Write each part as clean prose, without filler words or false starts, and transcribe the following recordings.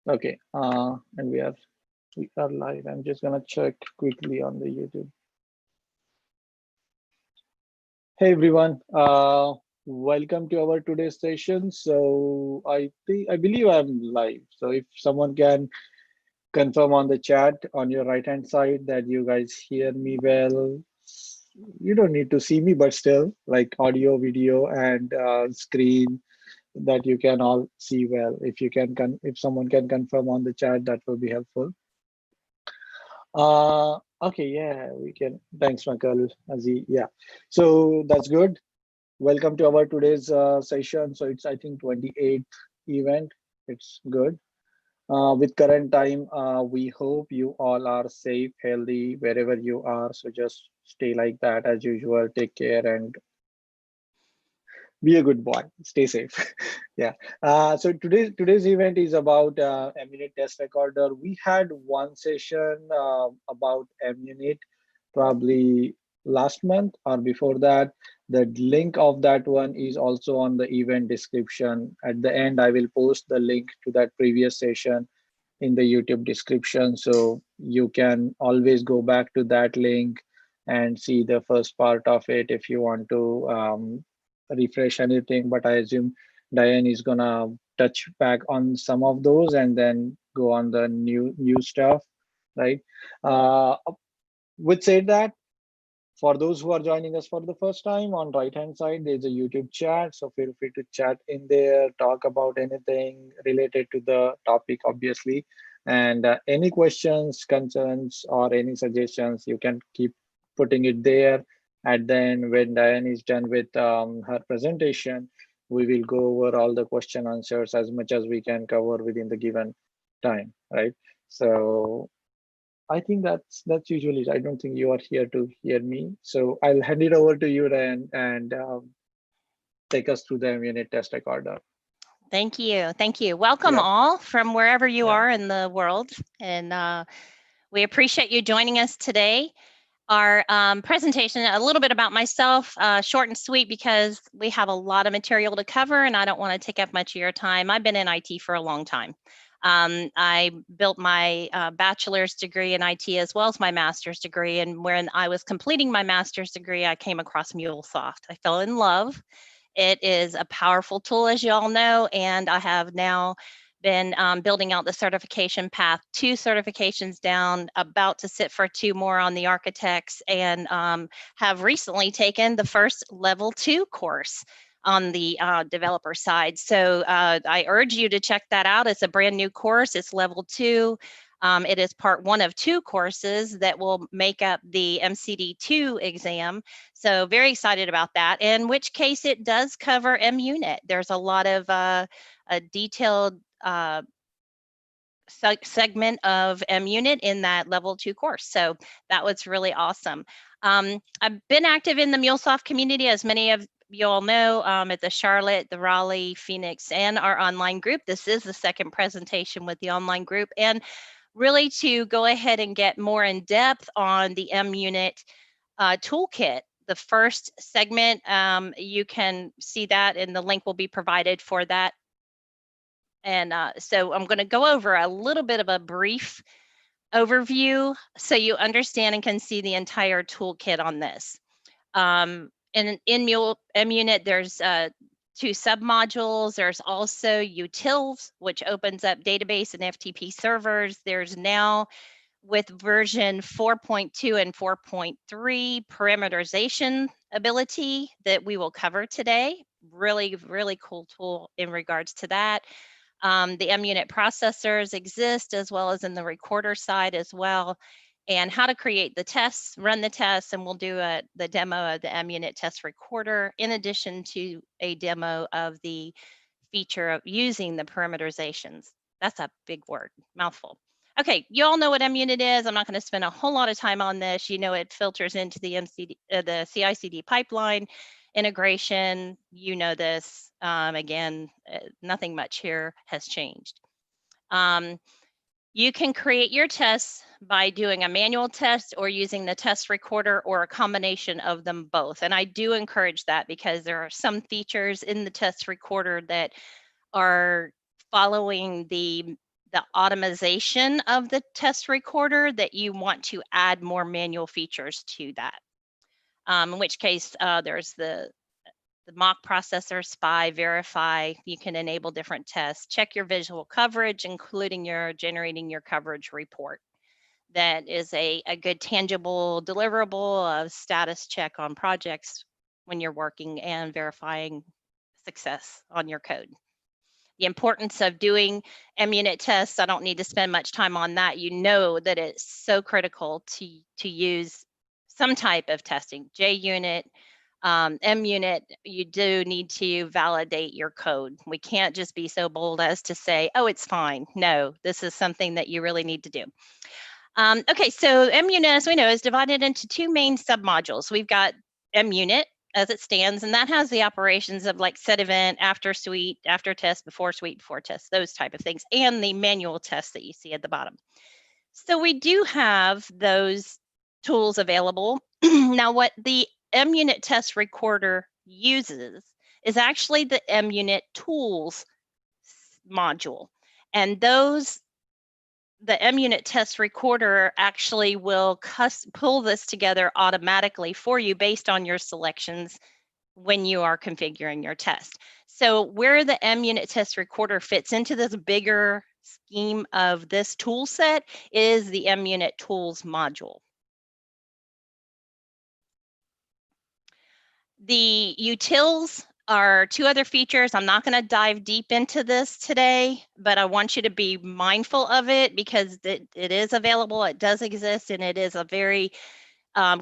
Okay, and we are live. I'm just gonna check quickly on the YouTube. Hey everyone, welcome to our today's session. So I believe I'm live. So if someone can confirm on the chat on your right hand side that you guys hear me well. You don't need to see me, but still, like audio, video, and screen, that you can all see well. If you can, if someone can confirm on the chat, that will be helpful. Okay, yeah, we can. Thanks, Michael, Azi. Yeah, so that's good. Welcome to our today's session. So it's, I think, 28th event. It's good. With current time, we hope you all are safe, healthy, wherever you are. So just stay like that as usual. Take care and be a good boy. Stay safe. Yeah. So today's event is about MUnit Test Recorder. We had one session about MUnit probably last month or before that. The link of that one is also on the event description. At the end, I will post the link to that previous session in the YouTube description. So you can always go back to that link and see the first part of it if you want to refresh anything. But I assume Diane is gonna touch back on some of those and then go on the new stuff, right? With said that, for those who are joining us for the first time, on right hand side there's a YouTube chat, so feel free to chat in there, talk about anything related to the topic, obviously. And any questions, concerns, or any suggestions, you can keep putting it there. At the end, when Diane is done with her presentation, we will go over all the question answers as much as we can cover within the given time, right? So I think that's usually it. I don't think you are here to hear me. So I'll hand it over to you, Ryan, and take us through the MUnit Test Recorder. Thank you. Thank you. Welcome Yeah. all from wherever you Yeah. are in the world. And we appreciate you joining us today. Our presentation, a little bit about myself, short and sweet because we have a lot of material to cover and I don't want to take up much of your time. I've been in IT for a long time. I built my bachelor's degree in IT as well as my master's degree. And when I was completing my master's degree, I came across MuleSoft. I fell in love. It is a powerful tool, as you all know, and I have now been building out the certification path, 2 certifications down, about to sit for 2 more on the architects, and have recently taken the first level 2 course on the developer side. So I urge you to check that out. It's a brand new course. It's level 2. It is part 1 of 2 courses that will make up the MCD2 exam. So very excited about that. In which case it does cover MUnit. There's a lot of a detailed segment of MUnit in that level 2 course. So that was really awesome. I've been active in the MuleSoft community, as many of you all know, at the Charlotte, the Raleigh, Phoenix, and our online group. This is the second presentation with the online group. And really to go ahead and get more in depth on the MUnit toolkit. The first segment, you can see that, and the link will be provided for that. And so I'm going to go over a little bit of a brief overview so you understand and can see the entire toolkit on this. In MUnit, there's 2 submodules. There's also utils, which opens up database and FTP servers. There's now, with version 4.2 and 4.3, parameterization ability that we will cover today. Really, really cool tool in regards to that. The MUnit processors exist as well as in the recorder side as well, and how to create the tests, run the tests, and we'll do the demo of the MUnit Test Recorder in addition to a demo of the feature of using the parameterizations. That's a big word, mouthful. Okay, you all know what MUnit is. I'm not going to spend a whole lot of time on this. You know it filters into the the CI/CD pipeline integration. You know this. Again, nothing much here has changed. You can create your tests by doing a manual test or using the test recorder or a combination of them both. And I do encourage that because there are some features in the test recorder that are following the the automation of the test recorder that you want to add more manual features to that. In which case, there's the mock processor, spy, verify. You can enable different tests, check your visual coverage, including your generating your coverage report. That is a good tangible deliverable of status check on projects when you're working and verifying success on your code. The importance of doing MUnit tests, I don't need to spend much time on that. You know that it's so critical to use some type of testing, JUnit, MUnit. You do need to validate your code. We can't just be so bold as to say, oh, it's fine. No, this is something that you really need to do. Okay, so MUnit, as we know, is divided into two main submodules. We've got MUnit as it stands, and that has the operations of like set event, after suite, after test, before suite, before test, those type of things, and the manual tests that you see at the bottom. So we do have those tools available. Now, what the MUnit Test Recorder uses is actually the MUnit Tools module, and the MUnit Test Recorder actually will pull this together automatically for you based on your selections when you are configuring your test. So where the MUnit Test Recorder fits into this bigger scheme of this tool set is the MUnit Tools module. The utils are two other features. I'm not going to dive deep into this today, but I want you to be mindful of it because it is available, it does exist, and it is a very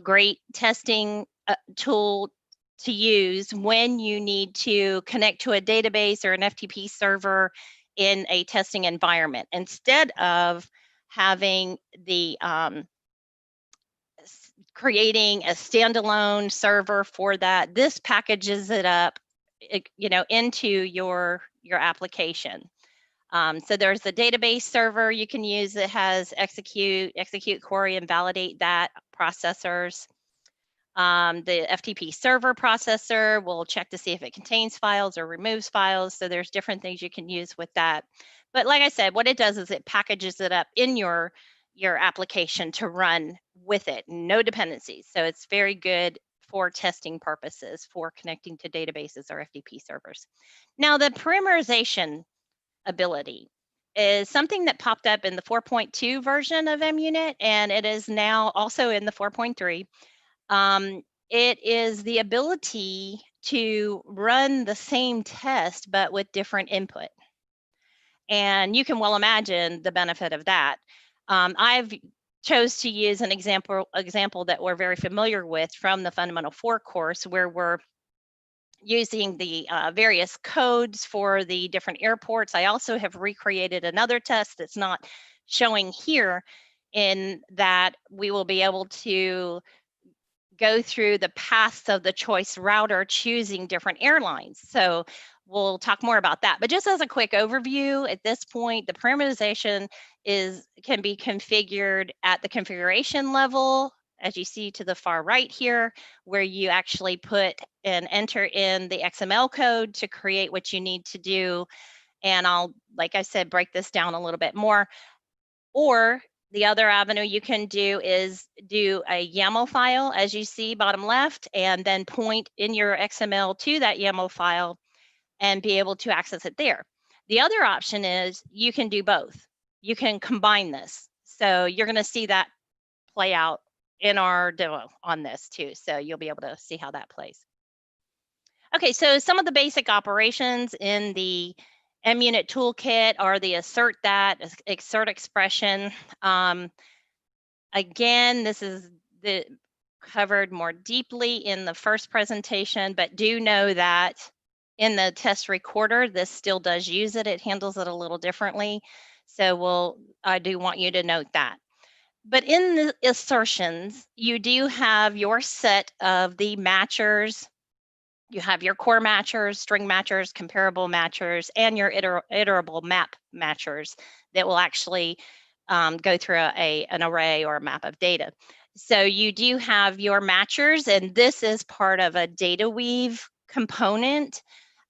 great testing tool to use when you need to connect to a database or an FTP server in a testing environment. Instead of having the creating a standalone server for that, this packages it up, into your application. So there's the database server you can use that has execute, query, and validate that processors. The FTP server processor will check to see if it contains files or removes files. So there's different things you can use with that. But like I said, what it does is it packages it up in your application to run with it, no dependencies. So it's very good for testing purposes, for connecting to databases or FTP servers. Now, the parameterization ability is something that popped up in the 4.2 version of MUnit, and it is now also in the 4.3. It is the ability to run the same test, but with different input. And you can well imagine the benefit of that. I've chose to use an example that we're very familiar with from the Fundamental 4 course, where we're using the various codes for the different airports. I also have recreated another test that's not showing here, in that we will be able to go through the paths of the choice router choosing different airlines. So we'll talk more about that. But just as a quick overview, at this point, the parameterization can be configured at the configuration level, as you see to the far right here, where you actually put and enter in the XML code to create what you need to do. And I'll, like I said, break this down a little bit more. Or the other avenue you can do is do a YAML file, as you see bottom left, and then point in your XML to that YAML file and be able to access it there. The other option is you can do both. You can combine this. So you're going to see that play out in our demo on this too. So you'll be able to see how that plays. Okay, so some of the basic operations in the MUnit toolkit are the assert expression. Again, this is covered more deeply in the first presentation, but do know that in the test recorder, this still does use it. It handles it a little differently. So I do want you to note that. But in the assertions, you do have your set of the matchers. You have your core matchers, string matchers, comparable matchers, and your iterable map matchers that will actually go through an array or a map of data. So you do have your matchers, and this is part of a data weave component,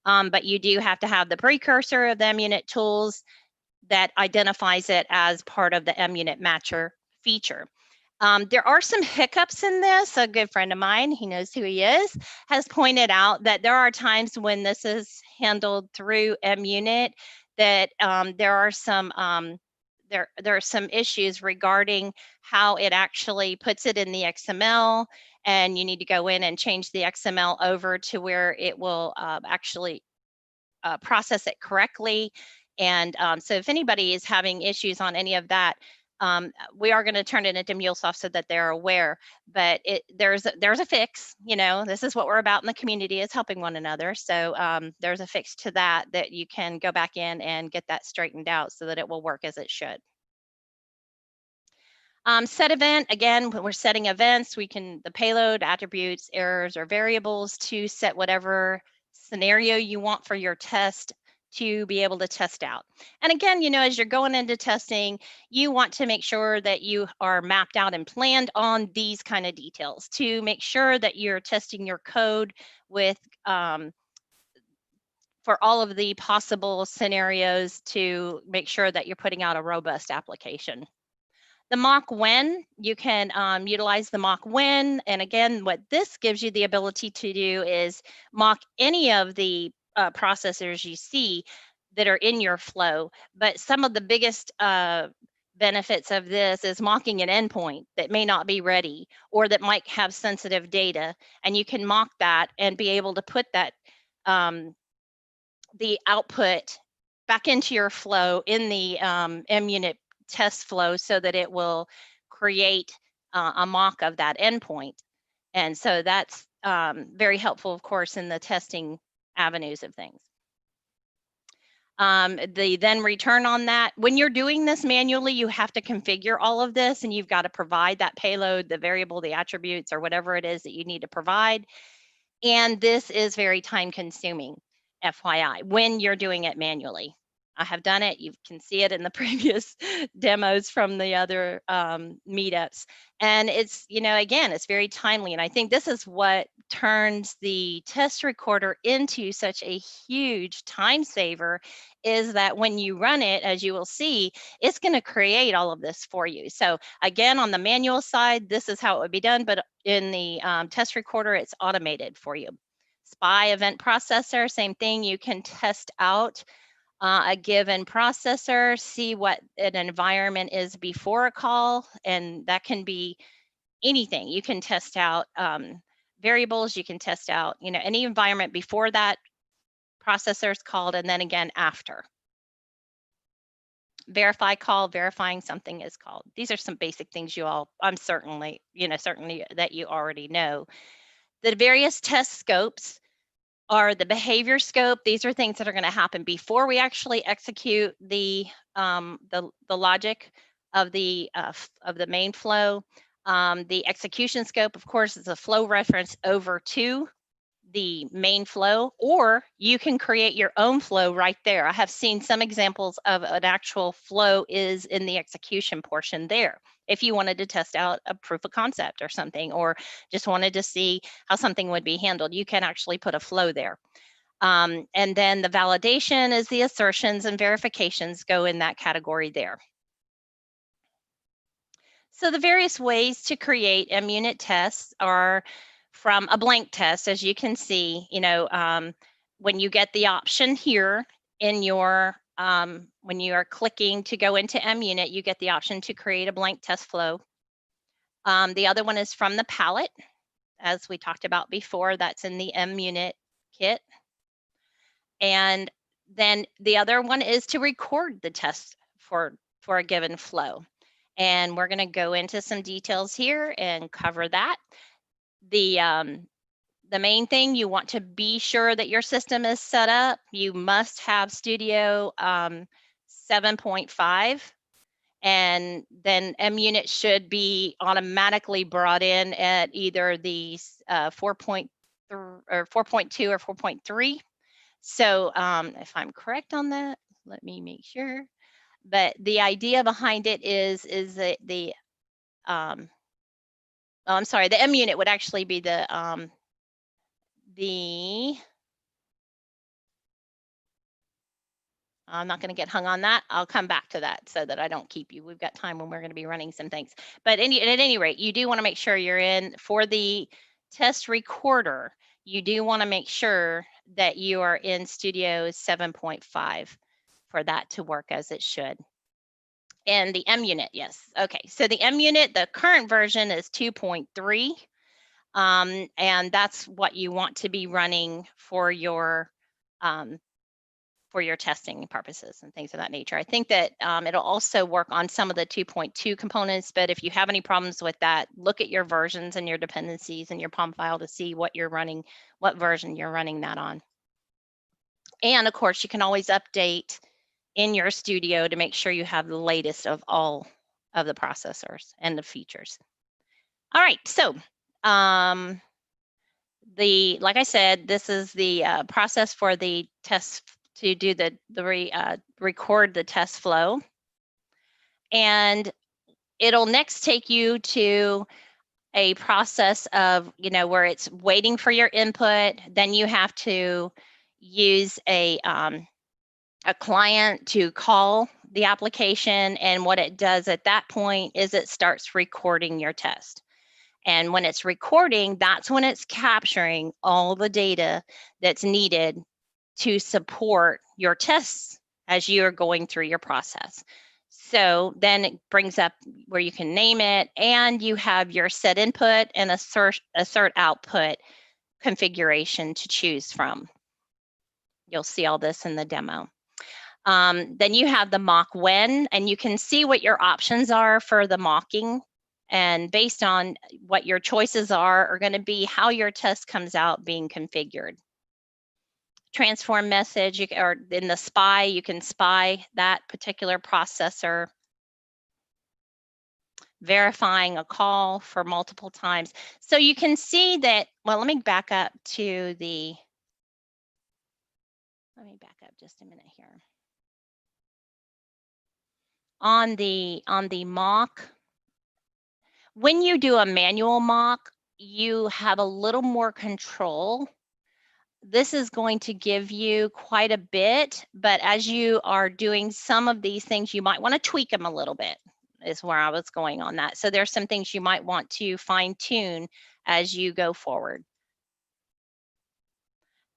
but you do have to have the precursor of the MUnit tools, that identifies it as part of the MUnit matcher feature. There are some hiccups in this. A good friend of mine, he knows who he is, has pointed out that there are times when this is handled through MUnit that there are some issues regarding how it actually puts it in the XML, and you need to go in and change the XML over to where it will actually process it correctly. And so if anybody is having issues on any of that, we are going to turn it into MuleSoft so that they're aware. But there's a fix. You know, this is what we're about in the community, is helping one another. So there's a fix to that you can go back in and get that straightened out so that it will work as it should. Set event, again, when we're setting events, we can, the payload, attributes, errors, or variables to set whatever scenario you want for your test to be able to test out. And again, you know, as you're going into testing, you want to make sure that you are mapped out and planned on these kind of details to make sure that you're testing your code with for all of the possible scenarios to make sure that you're putting out a robust application. The mock when, you can utilize the mock when. And again, what this gives you the ability to do is mock any of the processors you see that are in your flow. But some of the biggest benefits of this is mocking an endpoint that may not be ready or that might have sensitive data. And you can mock that and be able to put that, the output back into your flow in the MUnit test flow so that it will create a mock of that endpoint. And so that's very helpful, of course, in the testing avenues of things. The then return on that, when you're doing this manually, you have to configure all of this, and you've got to provide that payload, the variable, the attributes, or whatever it is that you need to provide. And this is very time consuming, FYI, when you're doing it manually. I have done it. You can see it in the previous demos from the other meetups. And it's, you know, again, it's very timely. And I think this is what turns the test recorder into such a huge time saver, is that when you run it, as you will see, it's going to create all of this for you. So again, on the manual side, this is how it would be done. But in the test recorder, it's automated for you. SPY event processor, same thing. You can test out a given processor, see what an environment is before a call, and that can be anything. You can test out variables, you can test out, you know, any environment before that processor is called, and then again after. Verify call, verifying something is called. These are some basic things you all, I'm certainly, you know, certainly that you already know. The various test scopes are the behavior scope. These are things that are going to happen before we actually execute the logic of the main flow. The execution scope, of course, is a flow reference over to the main flow, or you can create your own flow right there. I have seen some examples of an actual flow is in the execution portion there. If you wanted to test out a proof of concept or something, or just wanted to see how something would be handled, you can actually put a flow there. And then the validation is the assertions, and verifications go in that category there. So the various ways to create MUnit tests are from a blank test, as you can see, you know, when you get the option here in your, when you are clicking to go into MUnit, you get the option to create a blank test flow. The other one is from the palette, as we talked about before, that's in the MUnit kit. And then the other one is to record the test for a given flow. And we're going to go into some details here and cover that. The main thing, you want to be sure that your system is set up. You must have Studio 7.5, and then MUnit should be automatically brought in at either the 4.3 or 4.2 or 4.3. So if I'm correct on that, let me make sure. But the idea behind it is that the oh, I'm sorry, the MUnit would actually be the I'm not going to get hung on that. I'll come back to that so that I don't keep you. We've got time when we're going to be running some things. But at any rate, you do want to make sure you're in for the test recorder. You do want to make sure that you are in Studio 7.5 for that to work as it should. And the MUnit, yes. Okay, so the MUnit, the current version is 2.3. And that's what you want to be running for your testing purposes and things of that nature. I think that it'll also work on some of the 2.2 components, but if you have any problems with that, look at your versions and your dependencies and your POM file to see what you're running, what version you're running that on. And of course, you can always update in your studio to make sure you have the latest of all of the processors and the features. All right, so like I said, this is the process for the test to do record the test flow. And it'll next take you to a process of, where it's waiting for your input. Then you have to use a client to call the application. And what it does at that point is it starts recording your test. And when it's recording, that's when it's capturing all the data that's needed to support your tests as you are going through your process. So then it brings up where you can name it, and you have your set input and assert output configuration to choose from. You'll see all this in the demo. Then you have the mock when, and you can see what your options are for the mocking. And based on what your choices are going to be how your test comes out being configured. Transform message, or in the spy, you can spy that particular processor. Verifying a call for multiple times. So you can see that, well, let me back up just a minute here. On the mock, when you do a manual mock, you have a little more control. This is going to give you quite a bit, but as you are doing some of these things, you might want to tweak them a little bit, is where I was going on that. So there's some things you might want to fine tune as you go forward.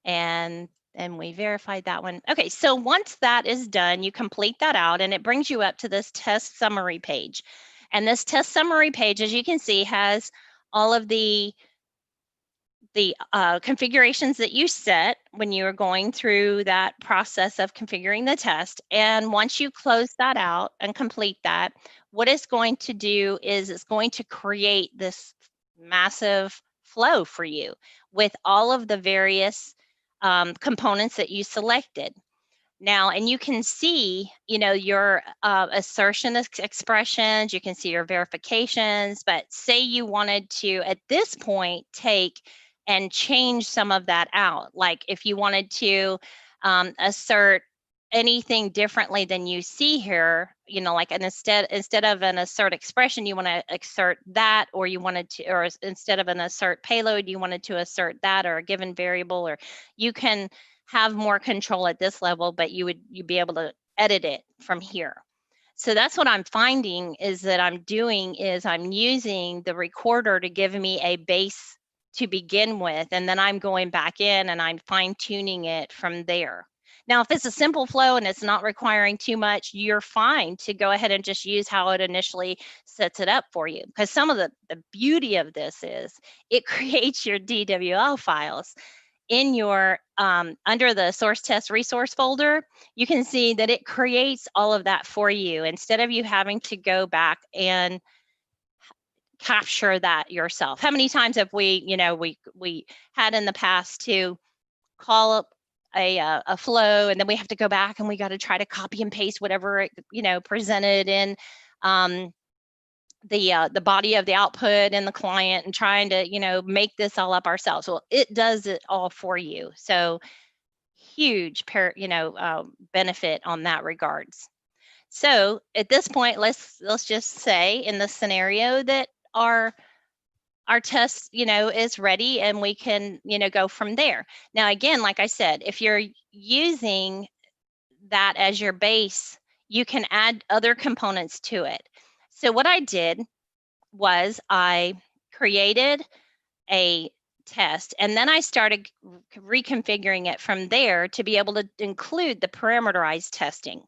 And we verified that one. Okay, so once that is done, you complete that out and it brings you up to this test summary page. And this test summary page, as you can see, has all of the configurations that you set when you were going through that process of configuring the test. And once you close that out and complete that, what it's going to do is it's going to create this massive flow for you with all of the various components that you selected. Now, and you can see, your assertion expressions, you can see your verifications, but say you wanted to, at this point, take and change some of that out. Like if you wanted to assert anything differently than you see here, like instead of an assert expression, you want to assert that, or you wanted to, or instead of an assert payload, you wanted to assert that, or a given variable, or you can have more control at this level, but you'd be able to edit it from here. So that's what I'm finding is that I'm using the recorder to give me a base to begin with, and then I'm going back in and I'm fine tuning it from there. Now, if it's a simple flow and it's not requiring too much, you're fine to go ahead and just use how it initially sets it up for you. Because some of the beauty of this is it creates your DWL files in your under the source test resource folder. You can see that it creates all of that for you instead of you having to go back and capture that yourself. How many times have we had in the past to call up a flow, and then we have to go back and we got to try to copy and paste whatever it presented in the body of the output and the client, and trying to make this all up ourselves. Well, it does it all for you. So huge benefit on that regards. So at this point, let's just say in the scenario that our test is ready and we can go from there. Now again, like I said, if you're using that as your base, you can add other components to it. So what I did was I created a test, and then I started reconfiguring it from there to be able to include the parameterized testing.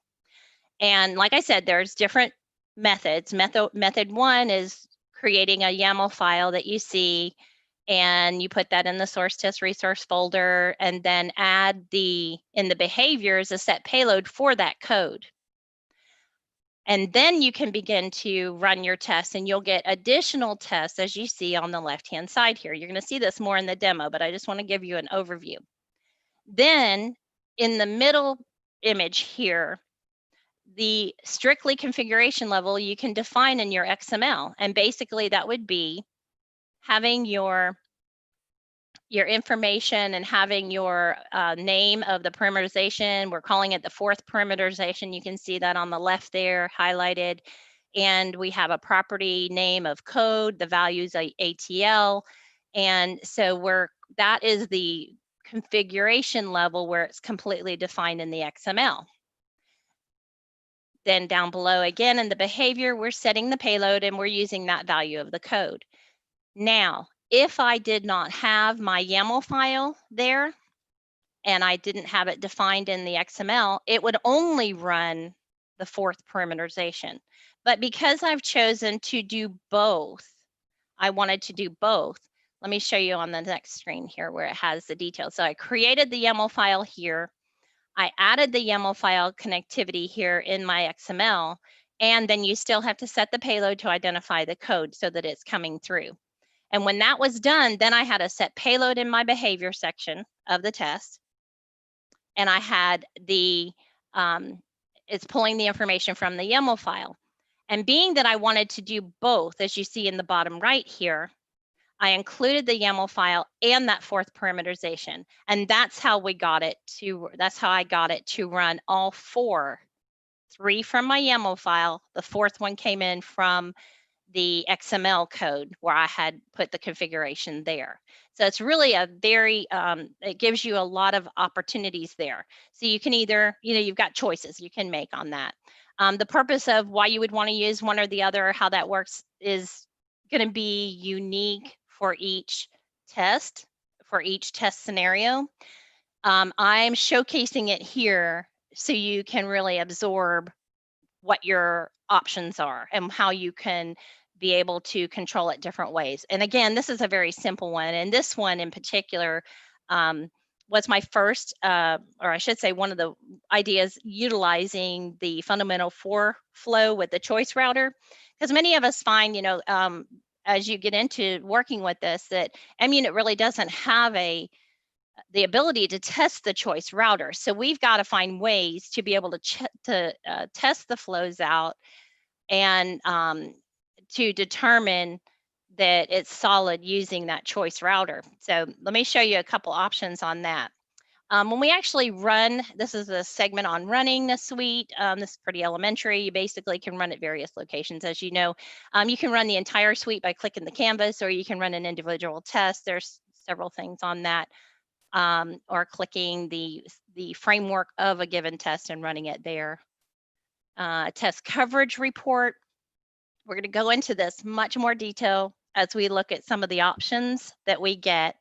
And like I said, there's different methods. Method one is creating a YAML file that you see, and you put that in the source test resource folder, and then add in the behaviors, a set payload for that code. And then you can begin to run your tests, and you'll get additional tests as you see on the left-hand side here. You're going to see this more in the demo, but I just want to give you an overview. Then in the middle image here, the strictly configuration level you can define in your XML. And basically that would be having your information and having your name of the parameterization. We're calling it the fourth parameterization. You can see that on the left there highlighted. And we have a property name of code, the values ATL. And so that is the configuration level where it's completely defined in the XML. Then down below again in the behavior, we're setting the payload and we're using that value of the code. Now, if I did not have my YAML file there and I didn't have it defined in the XML, it would only run the fourth parameterization. But because I've chosen to do both, I wanted to do both. Let me show you on the next screen here where it has the details. So I created the YAML file here. I added the YAML file connectivity here in my XML, and then you still have to set the payload to identify the code so that it's coming through. And when that was done, then I had a set payload in my behavior section of the test. And I had it's pulling the information from the YAML file. And being that I wanted to do both, as you see in the bottom right here, I included the YAML file and that fourth parameterization. And that's how I got it to run all four. 3 from my YAML file. The fourth one came in from the XML code where I had put the configuration there. So it's really a very, it gives you a lot of opportunities there. So you can either, you've got choices you can make on that. The purpose of why you would want to use one or the other, how that works, is going to be unique for each test, scenario. I'm showcasing it here so you can really absorb what your options are and how you can be able to control it different ways. And again, this is a very simple one. And this one in particular was my first, or I should say one of the ideas utilizing the fundamental for flow with the choice router. Because many of us find, as you get into working with this, that MUnit really doesn't have the ability to test the choice router. So we've got to find ways to be able to test the flows out and to determine that it's solid using that choice router. So let me show you a couple options on that. When we actually run, this is a segment on running the suite. This is pretty elementary. You basically can run at various locations. As you know, you can run the entire suite by clicking the canvas, or you can run an individual test. There's several things on that. Or clicking the framework of a given test and running it there. Test coverage report. We're going to go into this much more detail as we look at some of the options that we get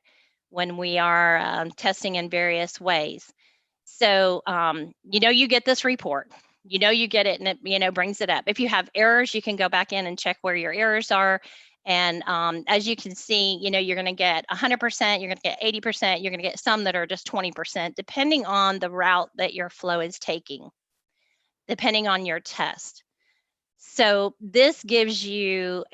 when we are testing in various ways. So, you get this report. You get it, and it brings it up. If you have errors, you can go back in and check where your errors are. And as you can see, you're going to get 100%, you're going to get 80%, you're going to get some that are just 20%, depending on the route that your flow is taking, depending on your test. So this gives you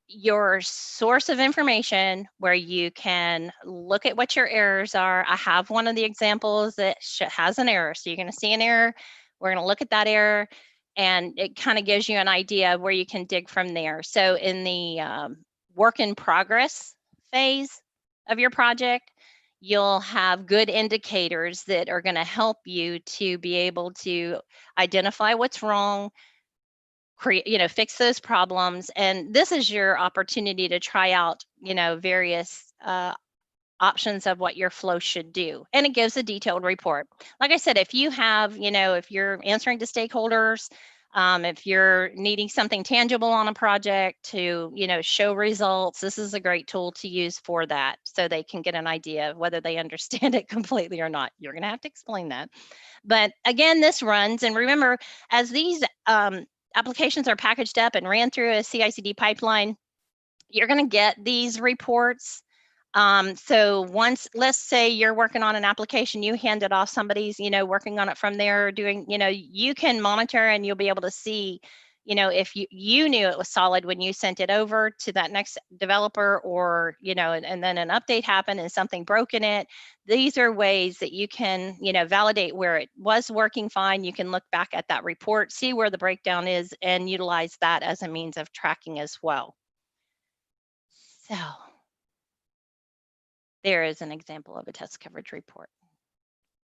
your source of information where you can look at what your errors are. I have one of the examples that has an error. So you're going to see an error. We're going to look at that error, and it kind of gives you an idea of where you can dig from there. So in the work in progress phase of your project, you'll have good indicators that are going to help you to be able to identify what's wrong, fix those problems. And this is your opportunity to try out, various options of what your flow should do. And it gives a detailed report. Like I said, if you have, if you're answering to stakeholders, if you're needing something tangible on a project to, show results, this is a great tool to use for that, so they can get an idea of whether they understand it completely or not. You're going to have to explain that. But again, this runs, and remember, as these applications are packaged up and ran through a CI/CD pipeline, you're going to get these reports. So once, let's say you're working on an application, you hand it off, somebody's, working on it from there, doing, you can monitor and you'll be able to see, if you knew it was solid when you sent it over to that next developer, or, and then an update happened and something broke in it. These are ways that you can, validate where it was working fine. You can look back at that report, see where the breakdown is, and utilize that as a means of tracking as well. So there is an example of a test coverage report.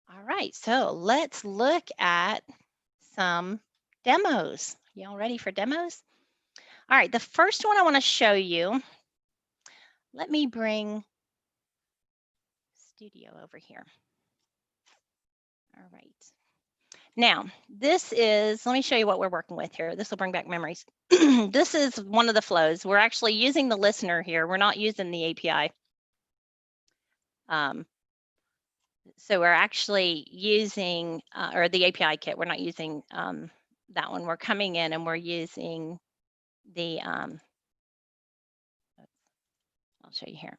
All right, so let's look at some demos. Y'all ready for demos? All right, the first one I want to show you, let me bring Studio over here. All right. Now, this is, let me show you what we're working with here. This will bring back memories. This is one of the flows. We're actually using the listener here. We're not using the API. So we're actually using, or the API kit, we're not using that one. We're coming in and we're using the, I'll show you here.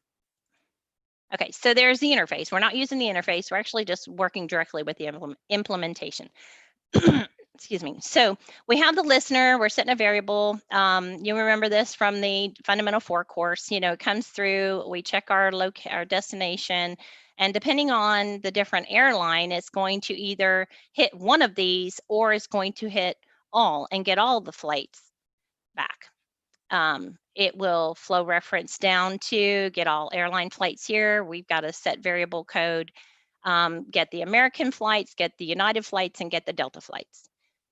Okay, so there's the interface. We're not using the interface. We're actually just working directly with the implementation. Excuse me. So we have the listener, we're setting a variable. You remember this from the Fundamental 4 course, it comes through, we check our destination, and depending on the different airline, it's going to either hit one of these or it's going to hit all and get all the flights back. It will flow reference down to get all airline flights here. We've got a set variable code, get the American flights, get the United flights, and get the Delta flights.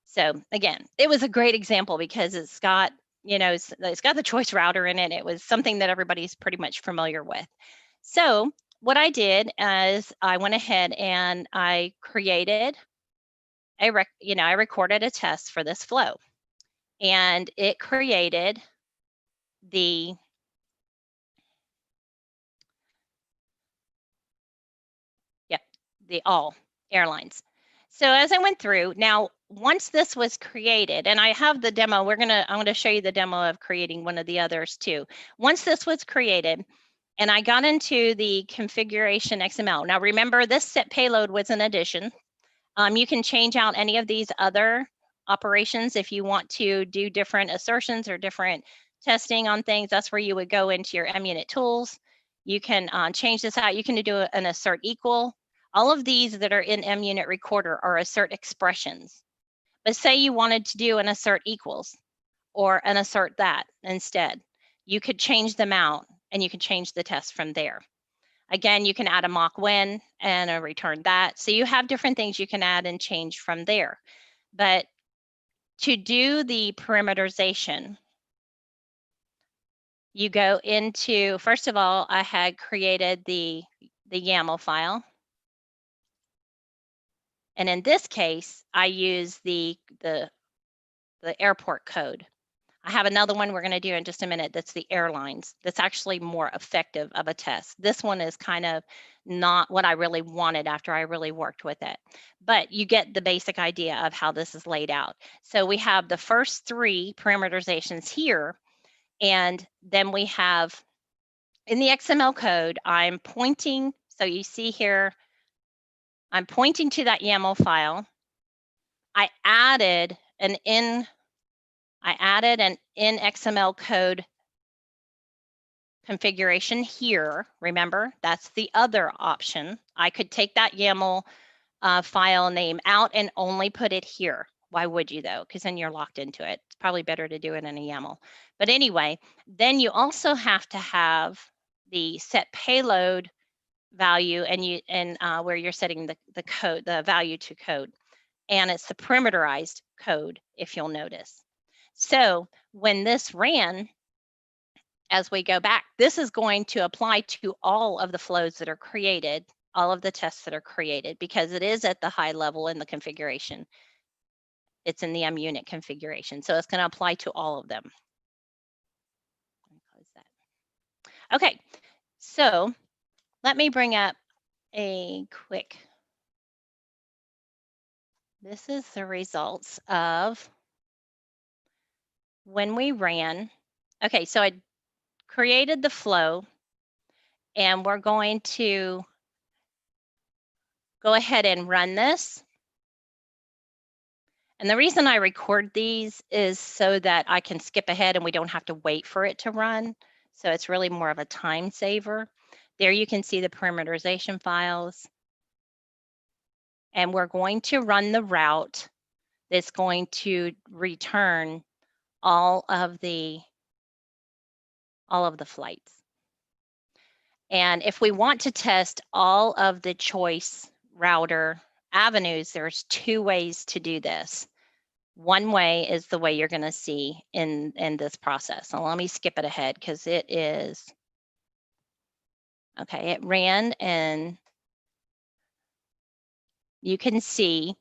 So again, it was a great example because it's got, it's got the choice router in it. It was something that everybody's pretty much familiar with. So what I did is I went ahead and I created I recorded a test for this flow, and it created the all airlines. So as I went through, now once this was created, and I have the demo, I'm going to show you the demo of creating one of the others too. Once this was created, and I got into the configuration XML. Now remember, this set payload was an addition. You can change out any of these other operations if you want to do different assertions or different testing on things. That's where you would go into your MUnit tools. You can change this out. You can do an assert equal. All of these that are in MUnit Recorder are assert expressions. But say you wanted to do an assert equals or an assert that instead, you could change them out and you can change the test from there. Again, you can add a mock when and a return that. So you have different things you can add and change from there. But to do the parameterization, you go into, first of all, I had created the YAML file. And in this case, I use the airport code. I have another one we're going to do in just a minute that's the airlines. That's actually more effective of a test. This one is kind of not what I really wanted after I really worked with it. But you get the basic idea of how this is laid out. So we have the first 3 parameterizations here. And then we have in the XML code, I'm pointing. So you see here, I'm pointing to that YAML file. I added an in XML code configuration here. Remember, that's the other option. I could take that YAML file name out and only put it here. Why would you though? Because then you're locked into it. It's probably better to do it in a YAML. But anyway, then you also have to have the set payload value and where you're setting the code, the value to code. And it's the parameterized code, if you'll notice. So when this ran, as we go back, this is going to apply to all of the flows that are created, all of the tests that are created, because it is at the high level in the configuration. It's in the MUnit configuration, so it's going to apply to all of them. Close that. Okay, so let me bring up a quick. This is the results of when we ran. Okay, so I created the flow, and we're going to go ahead and run this. And the reason I record these is so that I can skip ahead and we don't have to wait for it to run. So it's really more of a time saver. There you can see the parameterization files. And we're going to run the route that's going to return all of the flights. And if we want to test all of the choice router avenues, there's two ways to do this. One way is the way you're going to see in this process. So let me skip it ahead because it is, okay, it ran, and you can see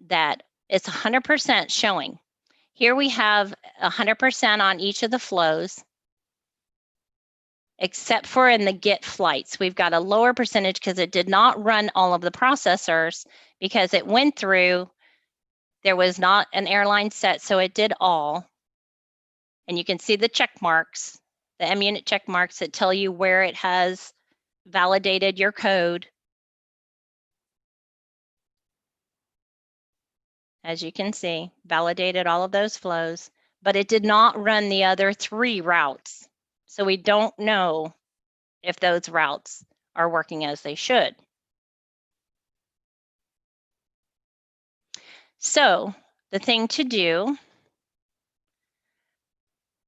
that it's 100% showing. Here we have 100% on each of the flows, except for in the get flights. We've got a lower percentage because it did not run all of the processors because it went through, there was not an airline set, so it did all. And you can see the check marks, the MUnit check marks that tell you where it has validated your code. As you can see, validated all of those flows, but it did not run the other 3 routes. So we don't know if those routes are working as they should. So the thing to do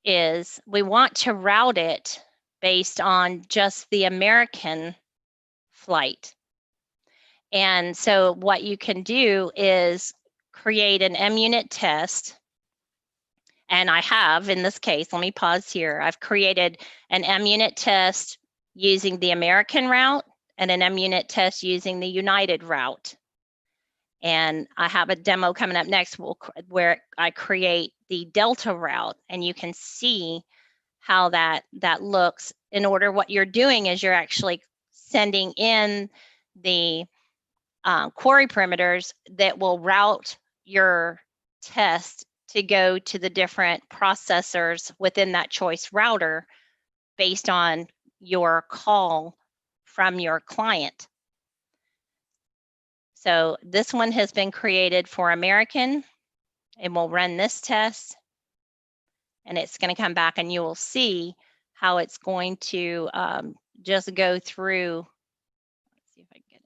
is we want to route it based on just the American flight. And so what you can do is create an MUnit test. And I have, in this case, let me pause here. I've created an MUnit test using the American route and an MUnit test using the United route. And I have a demo coming up next where I create the Delta route, and you can see how that looks. In order, what you're doing is you're actually sending in the query parameters that will route your test to go to the different processors within that choice router based on your call from your client. So this one has been created for American, and we'll run this test, and it's going to come back, and you will see how it's going to just go through. Let's see if I can get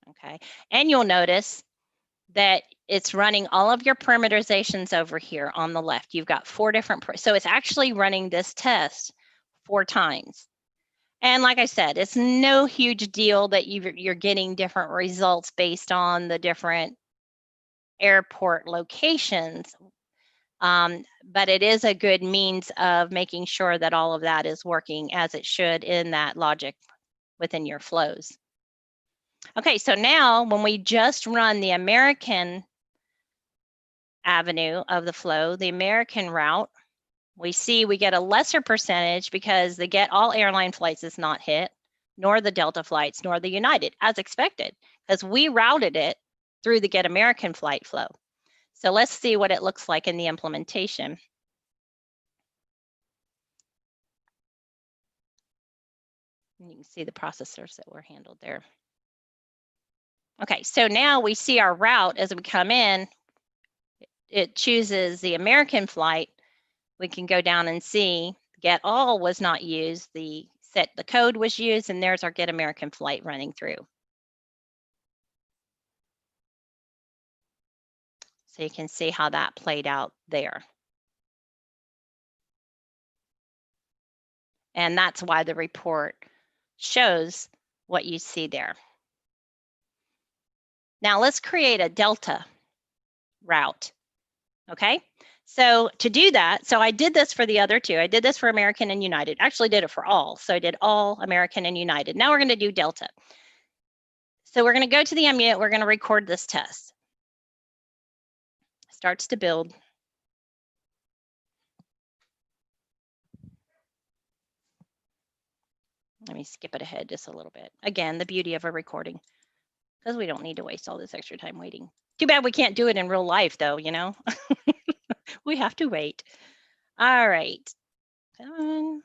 it. Okay, and you'll notice that it's running all of your parameterizations over here on the left. You've got 4 different, so it's actually running this test 4 times. And like I said, it's no huge deal that you're getting different results based on the different airport locations. But it is a good means of making sure that all of that is working as it should in that logic within your flows. Okay, so now when we just run the American avenue of the flow, the American route, we see we get a lesser percentage because the get all airline flights is not hit, nor the Delta flights, nor the United, as expected, because we routed it through the get American flight flow. So let's see what it looks like in the implementation. And you can see the processors that were handled there. Okay, so now we see our route as we come in. It chooses the American flight. We can go down and see get all was not used. The code was used, and there's our get American flight running through. So you can see how that played out there. And that's why the report shows what you see there. Now let's create a Delta route. Okay, so to do that, so I did this for the other two. I did this for American and United. Actually did it for all. So I did all American and United. Now we're going to do Delta. So we're going to go to the MUnit. We're going to record this test. Starts to build. Let me skip it ahead just a little bit. Again, the beauty of a recording, because we don't need to waste all this extra time waiting. Too bad we can't do it in real life though, you know. We have to wait. All right. Come on.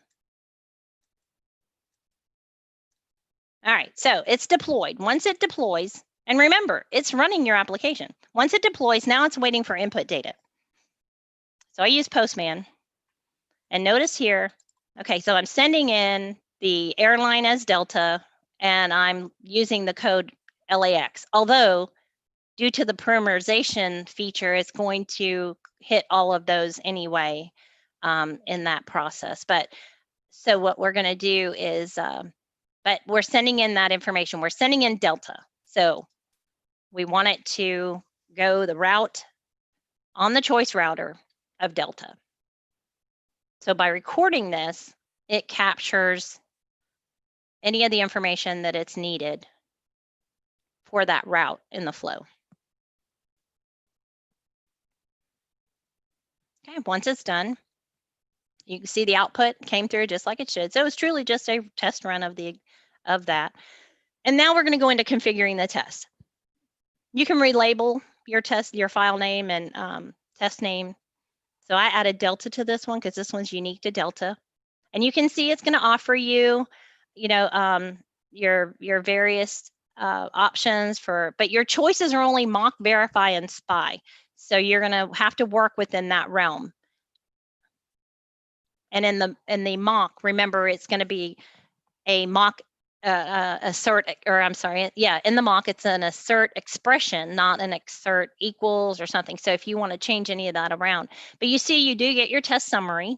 All right, so it's deployed. Once it deploys, and remember, it's running your application. Once it deploys, now it's waiting for input data. So I use Postman. And notice here, okay, so I'm sending in the airline as Delta, and I'm using the code LAX. Although, due to the parameterization feature, it's going to hit all of those anyway in that process. But so what we're going to do is, but we're sending in that information. We're sending in Delta. So we want it to go the route on the choice router of Delta. So by recording this, it captures any of the information that it's needed for that route in the flow. Okay, once it's done, you can see the output came through just like it should. So it's truly just a test run of that. And now we're going to go into configuring the test. You can relabel your test, your file name and test name. So I added Delta to this one because this one's unique to Delta. And you can see it's going to offer you, your various options for, but your choices are only mock, verify, and spy. So you're going to have to work within that realm. And in the mock, remember, it's going to be a mock assert, or I'm sorry, yeah, in the mock, it's an assert expression, not an assert equals or something. So if you want to change any of that around, but you see, you do get your test summary.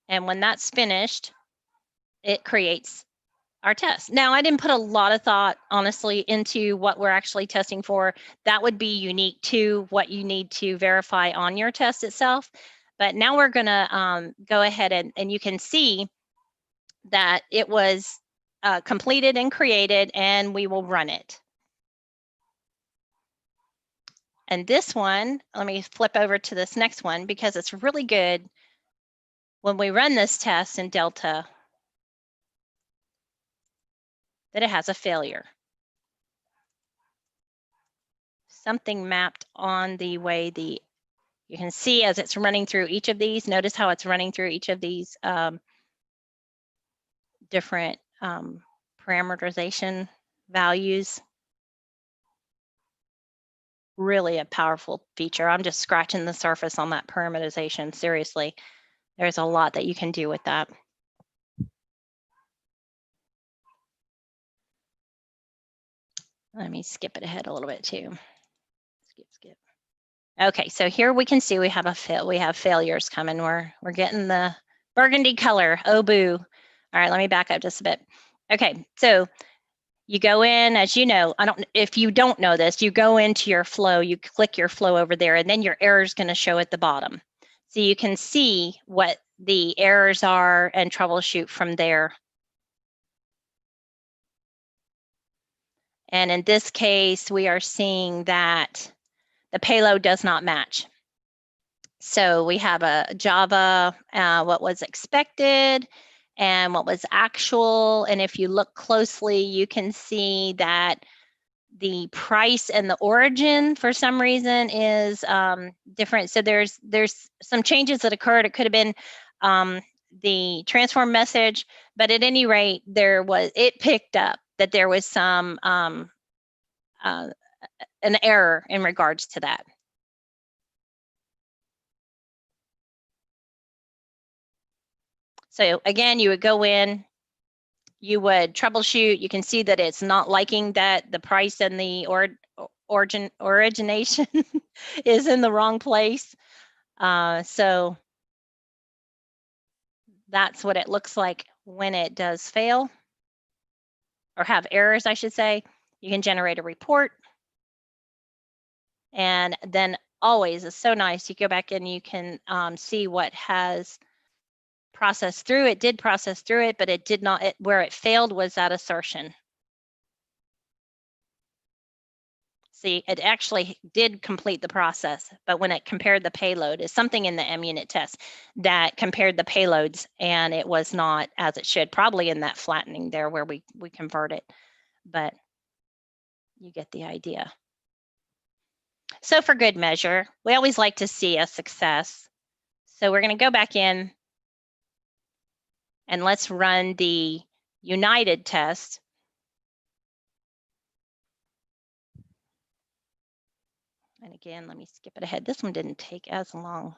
And when that's finished, it creates our test. Now, I didn't put a lot of thought, honestly, into what we're actually testing for. That would be unique to what you need to verify on your test itself. But now we're going to go ahead and you can see that it was completed and created, and we will run it. And this one, let me flip over to this next one because it's really good. When we run this test in Delta, that it has a failure. Something mapped on the way you can see as it's running through each of these. Notice how it's running through each of these different parameterization values. Really a powerful feature. I'm just scratching the surface on that parameterization. Seriously, there's a lot that you can do with that. Let me skip it ahead a little bit too. Skip. Okay, so here we can see we have failures coming. We're getting the burgundy color. Oh boo. All right, let me back up just a bit. Okay, so you go in, as you know, if you don't know this, you go into your flow, you click your flow over there, and then your error is going to show at the bottom. So you can see what the errors are and troubleshoot from there. And in this case, we are seeing that the payload does not match. So we have a Java, what was expected and what was actual. And if you look closely, you can see that the price and the origin for some reason is different. So there's some changes that occurred. It could have been the transform message, but at any rate, it picked up that there was some an error in regards to that. So again, you would go in, you would troubleshoot. You can see that it's not liking that the price and the origination is in the wrong place. So that's what it looks like when it does fail or have errors, I should say. You can generate a report. And then always, it's so nice, you go back and you can see what has processed through. It did process through it, but it did not, where it failed was that assertion. See, it actually did complete the process, but when it compared the payload, is something in the MUnit test that compared the payloads and it was not as it should, probably in that flattening there where we convert it, but you get the idea. So for good measure, we always like to see a success. So we're going to go back in and let's run the United test. And again, let me skip it ahead. This one didn't take as long.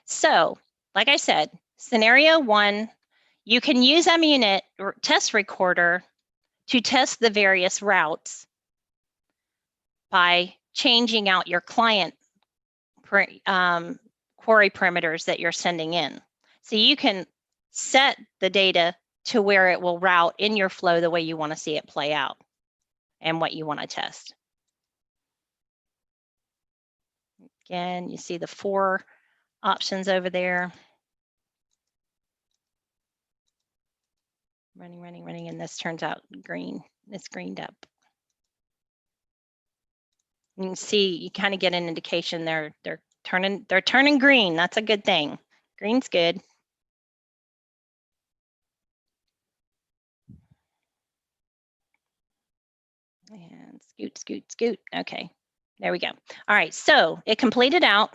So, like I said, scenario 1, you can use MUnit Test Recorder to test the various routes by changing out your client query parameters that you're sending in. So you can set the data to where it will route in your flow the way you want to see it play out and what you want to test. Again, you see the 4 options over there. Running, and this turns out green. It's greened up. You can see, you kind of get an indication they're turning green. That's a good thing. Green's good. And scoot. Okay, there we go. All right, so it completed out.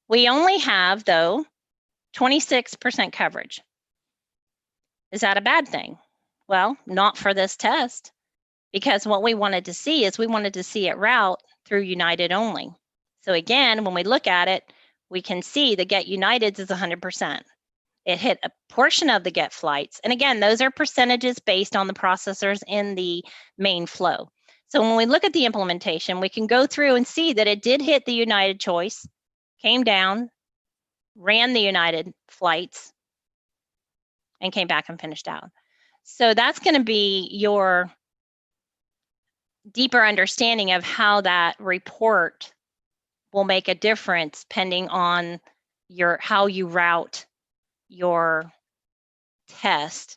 We only have, though, 26% coverage. Is that a bad thing? Well, not for this test, because what we wanted to see is we wanted to see it route through United only. So again, when we look at it, we can see the get Uniteds is 100%. It hit a portion of the get flights. And again, those are percentages based on the processors in the main flow. So when we look at the implementation, we can go through and see that it did hit the United choice, came down, ran the United flights, and came back and finished out. So that's going to be your deeper understanding of how that report will make a difference depending on how you route your test.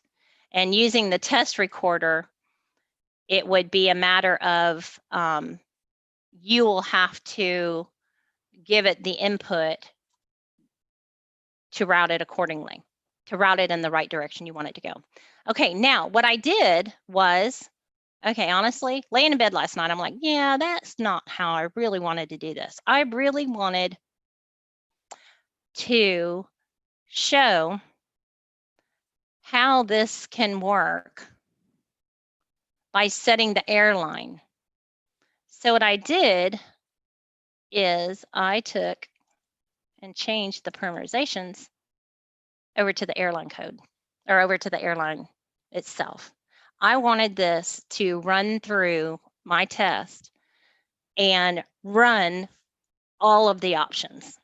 And using the test recorder, it would be a matter of you will have to give it the input to route it accordingly, to route it in the right direction you want it to go. Okay, now what I did was, okay, honestly, laying in bed last night, I'm like, yeah, that's not how I really wanted to do this. I really wanted to show how this can work by setting the airline. So what I did is I took and changed the parameterizations over to the airline code, or over to the airline itself. I wanted this to run through my test and run all of the options.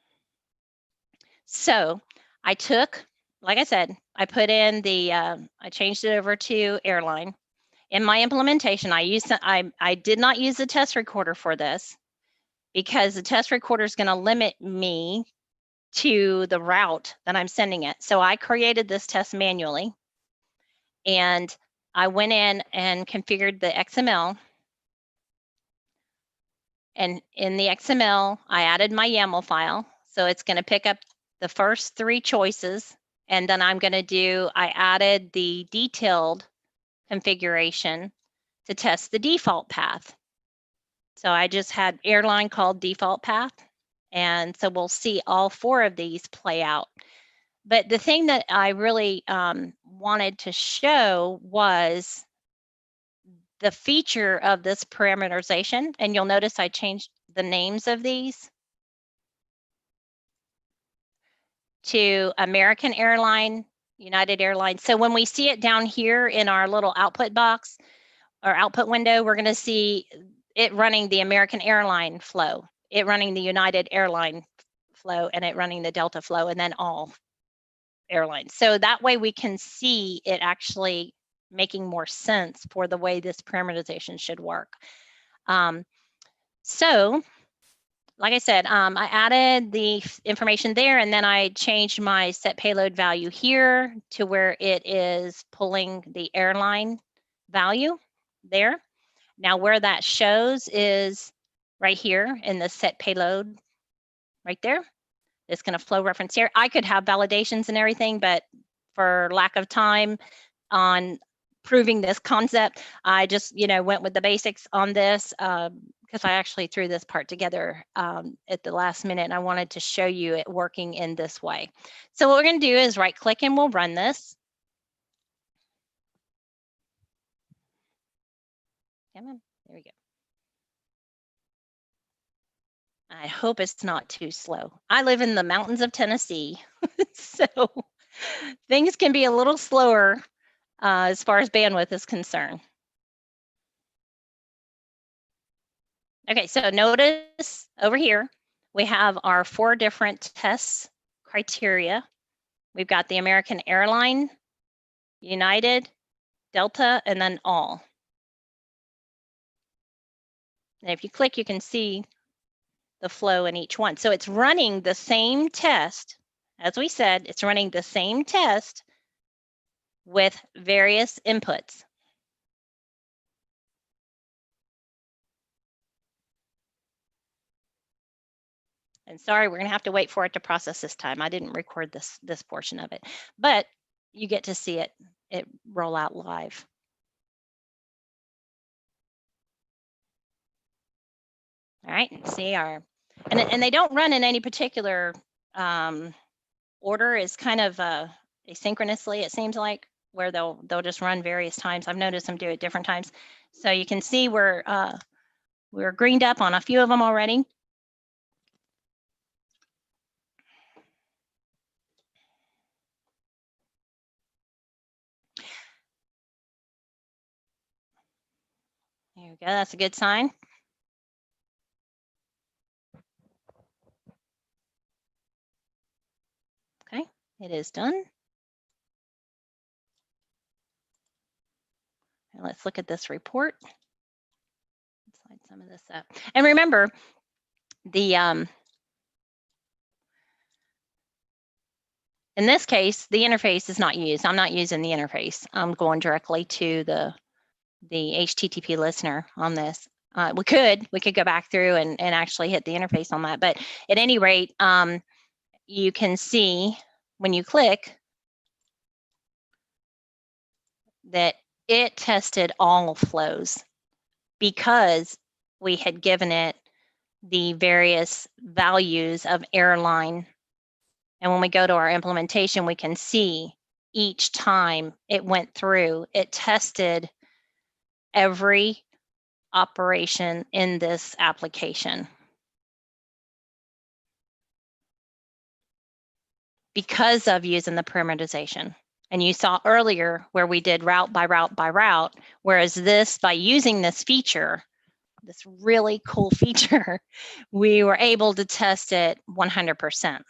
So I took, like I said, I put in the, I changed it over to airline. In my implementation, I did not use the test recorder for this because the test recorder is going to limit me to the route that I'm sending it. So I created this test manually, and I went in and configured the XML. And in the XML, I added my YAML file. So it's going to pick up the first 3 choices. And then I added the detailed configuration to test the default path. So I just had airline called default path. And so we'll see all 4 of these play out. But the thing that I really wanted to show was the feature of this parameterization. And you'll notice I changed the names of these to American Airline, United Airlines. So when we see it down here in our little output box or output window, we're going to see it running the American Airline flow, it running the United Airline flow, and it running the Delta flow, and then all airlines. So that way we can see it actually making more sense for the way this parameterization should work. So like I said, I added the information there, and then I changed my set payload value here to where it is pulling the airline value there. Now where that shows is right here in the set payload right there. It's going to flow reference here. I could have validations and everything, but for lack of time on proving this concept, I just, went with the basics on this because I actually threw this part together at the last minute, and I wanted to show you it working in this way. So what we're going to do is right click and we'll run this. Come on, there we go. I hope it's not too slow. I live in the mountains of Tennessee, so things can be a little slower as far as bandwidth is concerned. Okay, so notice over here, we have our 4 different tests criteria. We've got the American Airline, United, Delta, and then all. And if you click, you can see the flow in each one. So it's running the same test. As we said, it's running the same test with various inputs. And sorry, we're gonna have to wait for it to process this time. I didn't record this portion of it, but you get to see it roll out live. All right, see and they don't run in any particular order. Is kind of asynchronously, it seems like, where they'll just run various times. I've noticed them do it different times. So you can see we're greened up on a few of them already. There we go, that's a good sign. Okay, it is done. And let's look at this report. Let's slide some of this up. And remember, the in this case, the interface is not used. I'm not using the interface. I'm going directly to the HTTP listener on this. We could go back through and actually hit the interface on that. But at any rate, you can see when you click that it tested all flows because we had given it the various values of airline. And when we go to our implementation, we can see each time it went through, it tested every operation in this application. Because of using the parameterization. And you saw earlier where we did route by route by route, whereas this, by using this feature, this really cool feature, we were able to test it 100%.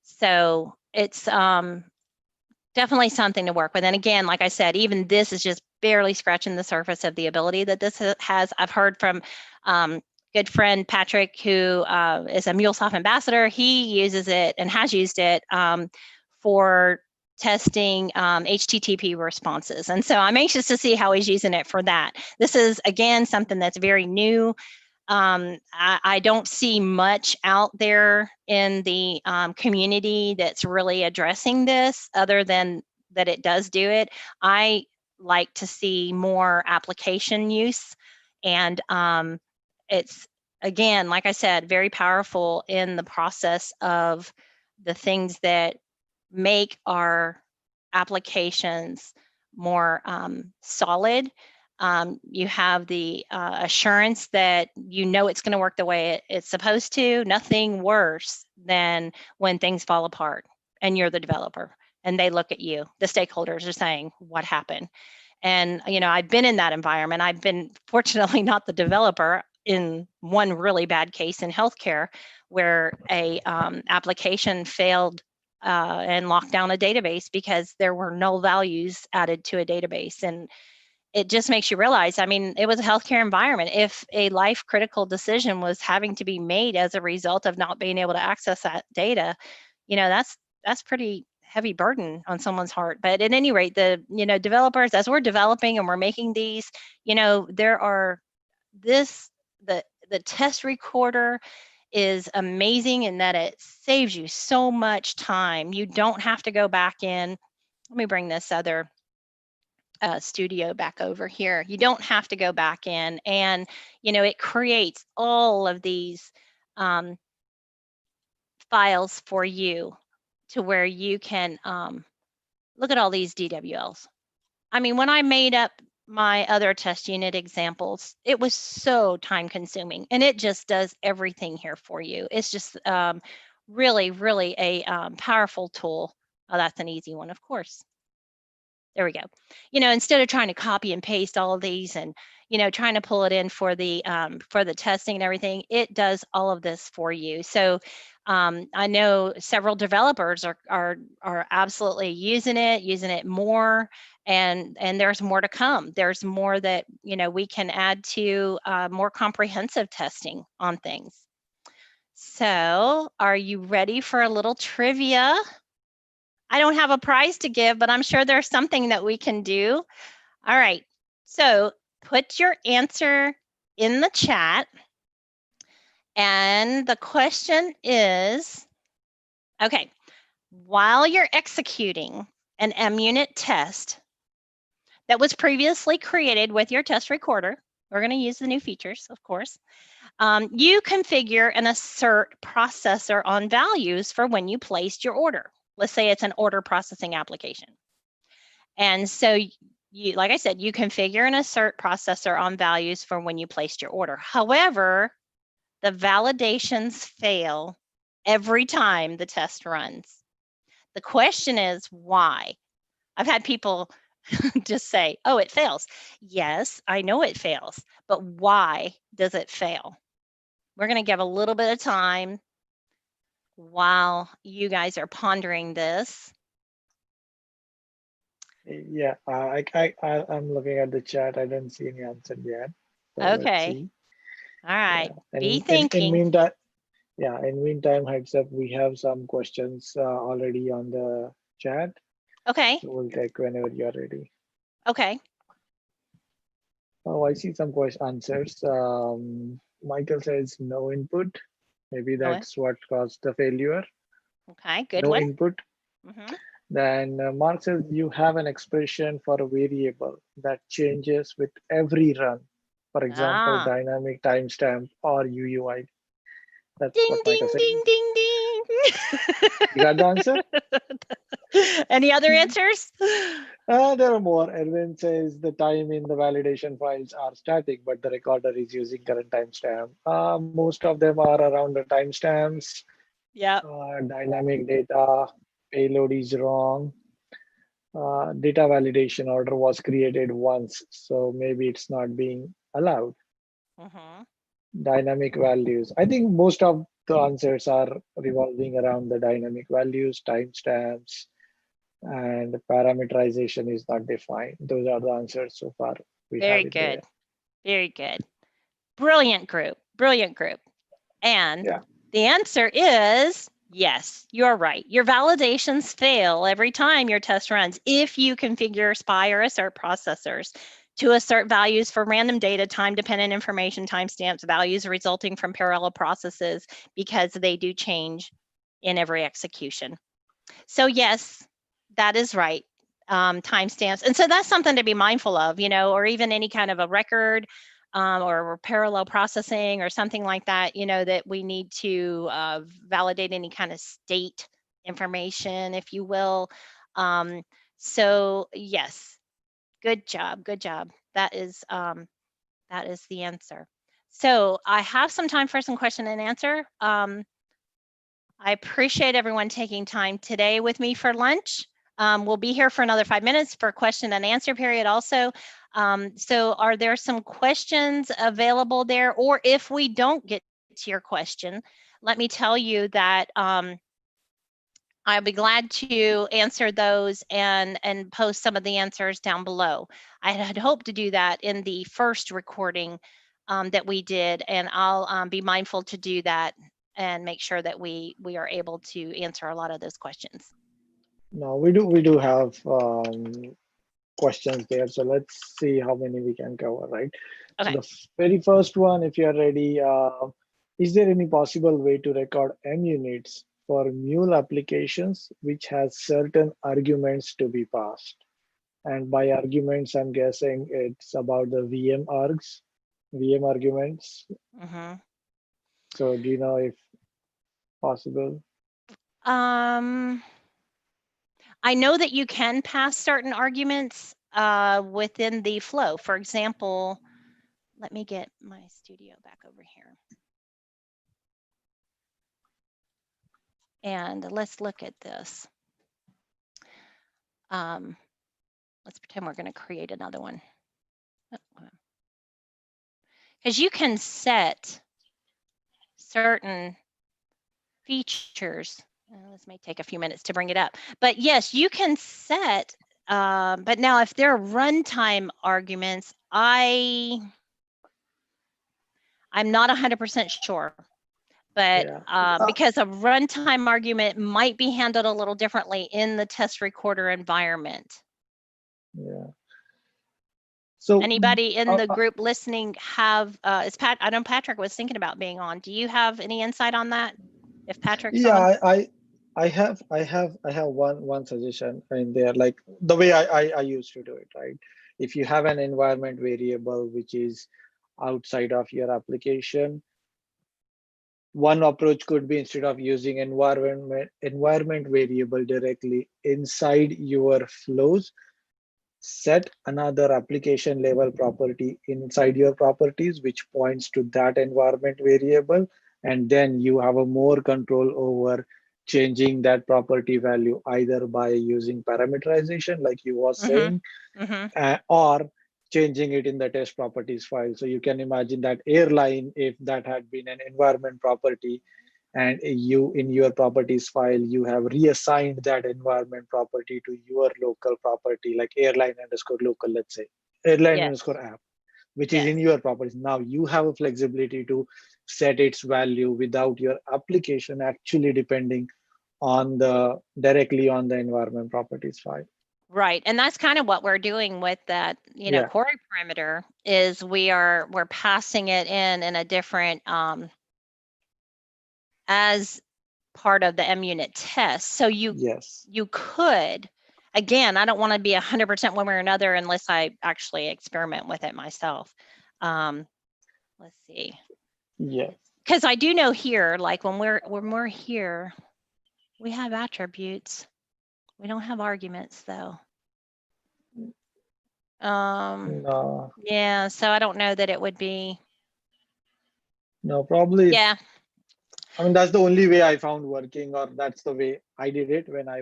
So it's definitely something to work with. And again, like I said, even this is just barely scratching the surface of the ability that this has. I've heard from good friend Patrick, who is a MuleSoft ambassador. He uses it and has used it for testing HTTP responses. And so I'm anxious to see how he's using it for that. This is, again, something that's very new. I don't see much out there in the community that's really addressing this, other than that it does do it. I like to see more application use, and it's, again, like I said, very powerful in the process of the things that make our applications more solid. You have the assurance that it's going to work the way it's supposed to. Nothing worse than when things fall apart and you're the developer and they look at you. The stakeholders are saying, what happened? And, I've been in that environment. I've been fortunately not the developer in one really bad case in healthcare where a application failed and locked down a database because there were null values added to a database. And it just makes you realize, I mean, it was a healthcare environment. If a life critical decision was having to be made as a result of not being able to access that data, that's pretty heavy burden on someone's heart. But at any rate, the developers, as we're developing and we're making these, there are the test recorder is amazing in that it saves you so much time. You don't have to go back in. Let me bring this other studio back over here. You don't have to go back in, and it creates all of these files for you to where you can look at all these DWLs. I mean, when I made up my other test unit examples, it was so time consuming, and it just does everything here for you. It's just really, really a powerful tool. Oh, that's an easy one, of course. There we go. Instead of trying to copy and paste all of these and, trying to pull it in for the testing and everything, it does all of this for you. So I know several developers are absolutely using it more, and there's more to come. There's more that, we can add to more comprehensive testing on things. So are you ready for a little trivia? I don't have a prize to give, but I'm sure there's something that we can do. All right. So put your answer in the chat. And the question is, okay, while you're executing an MUnit test that was previously created with your test recorder, we're going to use the new features, of course. You configure and assert processor on values for when you placed your order. Let's say it's an order processing application. And so you, like I said, you configure and assert processor on values for when you placed your order. However, the validations fail every time the test runs. The question is why? I've had people just say, oh, it fails. Yes, I know it fails, but why does it fail? We're going to give a little bit of time while you guys are pondering this. Yeah, I'm looking at the chat. I don't see any answer yet. So Okay. Let's see. All right. Yeah. Be thinking. In meantime, heads up, we have some questions already on the chat. Okay. So we'll take whenever you're ready. Okay. Oh, I see some answers. Michael says no input. Maybe that's what caused the failure. Okay, good no one. Input. Then Mark says you have an expression for a variable that changes with every run. For example, dynamic timestamp or UUID. That's ding, what ding, Michael said. ding, ding, ding. You got the answer? Any other answers? There are more. Erwin says the time in the validation files are static, but the recorder is using current timestamp. Most of them are around the timestamps. Yeah. Dynamic data, payload is wrong. Data validation order was created once, so maybe it's not being allowed. Dynamic values. I think most of the answers are revolving around the dynamic values, timestamps, and parameterization is not defined. Those are the answers so far. Very good. Very good. Brilliant group. Brilliant group. And the answer is yes, you're right. Your validations fail every time your test runs if you configure SPI or assert processors to assert values for random data, time-dependent information, timestamps, values resulting from parallel processes, because they do change in every execution. So yes, that is right. Timestamps. And so that's something to be mindful of, or even any kind of a record or parallel processing or something like that, that we need to validate any kind of state information, if you will. So yes, good job. Good job. That is the answer. So I have some time for some question and answer. I appreciate everyone taking time today with me for lunch. We'll be here for another 5 minutes for question and answer period also. So are there some questions available there? Or if we don't get to your question, let me tell you that I'll be glad to answer those and post some of the answers down below. I had hoped to do that in the first recording that we did, and I'll be mindful to do that and make sure that we are able to answer a lot of those questions. No, we do have questions there. So let's see how many we can cover, right? Okay. So the very first one, if you're ready, is there any possible way to record MUnits for mule applications which has certain arguments to be passed? And by arguments, I'm guessing it's about the VM arguments. Mm-hmm. So do you know if possible? I know that you can pass certain arguments within the flow. For example, let me get my studio back over here. And let's look at this. Let's pretend we're going to create another one. Because you can set certain features. This may take a few minutes to bring it up. But yes, you can set, but now if there are runtime arguments, I'm not 100% sure. But Yeah. because a runtime argument might be handled a little differently in the test recorder environment. Yeah. So anybody in the group listening have is Pat? I know Patrick was thinking about being on. Do you have any insight on that? If Patrick's on? I have one suggestion in there, like the way I used to do it, right? If you have an environment variable which is outside of your application, one approach could be, instead of using environment variable directly inside your flows, set another application level property inside your properties which points to that environment variable, and then you have a more control over changing that property value either by using parameterization like you was saying, or changing it in the test properties file. So you can imagine that airline, if that had been an environment property, and you in your properties file you have reassigned that environment property to your local property, like airline underscore local, let's say airline underscore app, which is in your properties. Now you have a flexibility to set its value without your application actually depending on the directly on the environment properties file. Right, and that's kind of what we're doing with that, query parameter, is we're passing it in a different as part of the MUnit test. So you could, again, I don't want to be 100% one way or another unless I actually experiment with it myself. Let's see. Yes. Because I do know here, like when we're here, we have attributes. We don't have arguments though. No. Yeah, so I don't know that it would be. No, probably. Yeah. I mean, that's the only way I found working, or that's the way I did it when I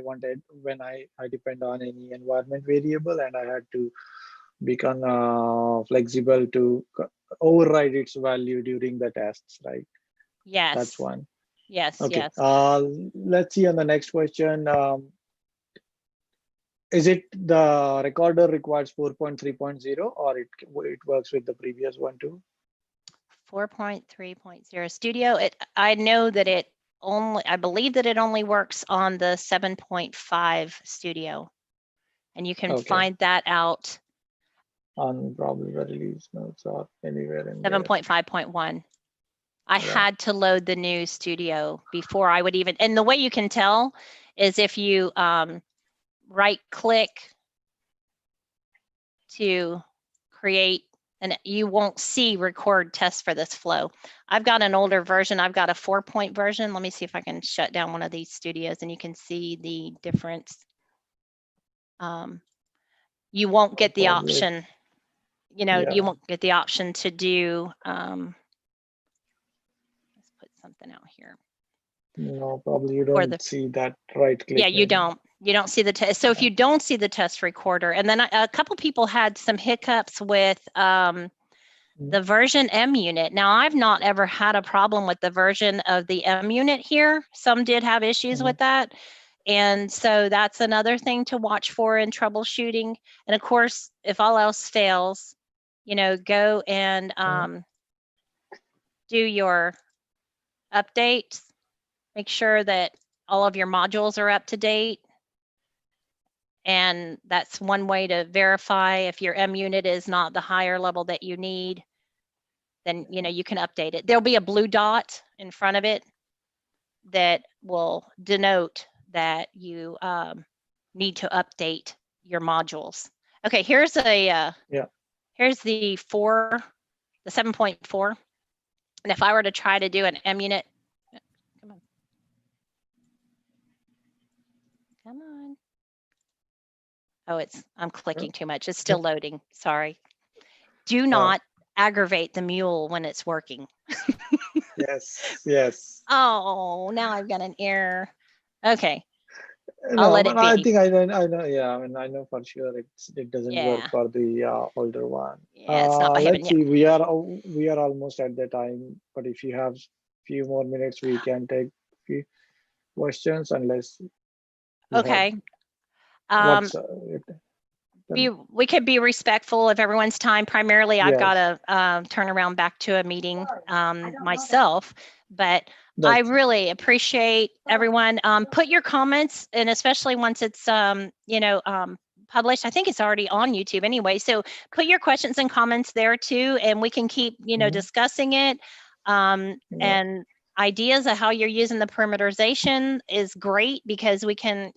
depend on any environment variable and I had to become flexible to override its value during the tests, right? Yes. That's one. Yes. Okay. Yes. Let's see on the next question. Is it the recorder requires 4.3.0 or it works with the previous one too? 4.3.0 Studio. I know that I believe that it only works on the 7.5 Studio, and you can find that out on probably the release notes or anywhere in 7.5.1. I had to load the new Studio before I would even, and the way you can tell is if you right click to create, and you won't see record test for this flow. I've got an older version. I've got a 4-point version. Let me see if I can shut down one of these studios and you can see the difference. You won't get the option, you won't get the option to do, let's put something out here. No, probably you don't see that right click. Yeah, you don't see the test. So if you don't see the test recorder, and then a couple people had some hiccups with the version MUnit. Now, I've not ever had a problem with the version of the MUnit here. Some did have issues with that. And so that's another thing to watch for in troubleshooting. And of course, if all else fails, go and do your updates. Make sure that all of your modules are up to date. And that's one way to verify if your MUnit is not the higher level that you need, then you can update it. There'll be a blue dot in front of it that will denote that you need to update your modules. Okay, here's here's the 7.4. And if I were to try to do an MUnit, come on. Oh, I'm clicking too much. It's still loading. Sorry. Do not aggravate the mule when it's working. Yes. Oh, now I've got an error. Okay. No, I'll let it be. I think I know. Yeah, I know for sure it doesn't work for the older one. Yeah, it's not by let's see. We are almost at the time, but if you have few more minutes, we can take few questions unless. Okay. We could be respectful of everyone's time. Primarily, I've got to turn around back to a meeting myself, but I really appreciate everyone. Put your comments, and especially once it's published. I think it's already on YouTube anyway. So put your questions and comments there too, and we can keep discussing it. And ideas of how you're using the parameterization is great, because we can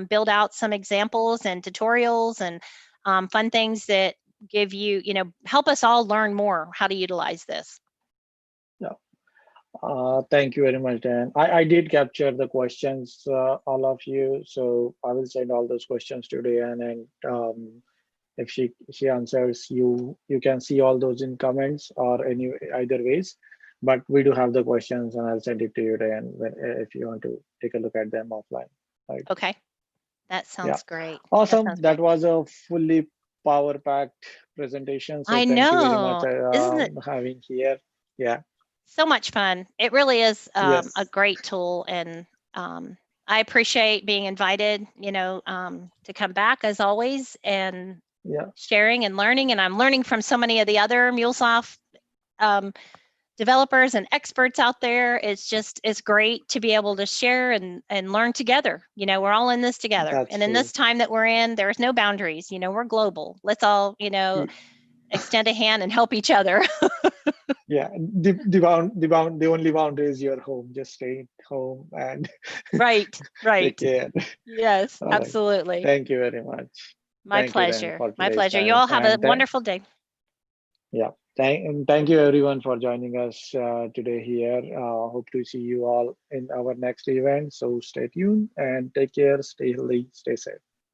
build out some examples and tutorials and fun things that give you help us all learn more how to utilize this. Thank you very much, Dan. I did capture the questions, all of you, so I will send all those questions to Diane, and if she answers, you can see all those in comments or either ways. But we do have the questions, and I'll send it to you, Diane, if you want to take a look at them offline. Right? Okay, that sounds great. Awesome. That was a fully power-packed presentation. So I know. Thank you very much Isn't it having here. Yeah. So much fun. It really is a great tool, and I appreciate being invited, to come back as always, and sharing and learning. And I'm learning from so many of the other MuleSoft developers and experts out there. It's great to be able to share and learn together. We're all in this together. And in this time that we're in, there's no boundaries. We're global. Let's all, extend a hand and help each other. Yeah, the only boundary is your home. Just stay home and right. Take care. Yes, absolutely. Thank you very much. My pleasure. My pleasure. You all have a wonderful day. Yeah. Thank you everyone for joining us today here. Hope to see you all in our next event. So stay tuned and take care. Stay healthy. Stay safe.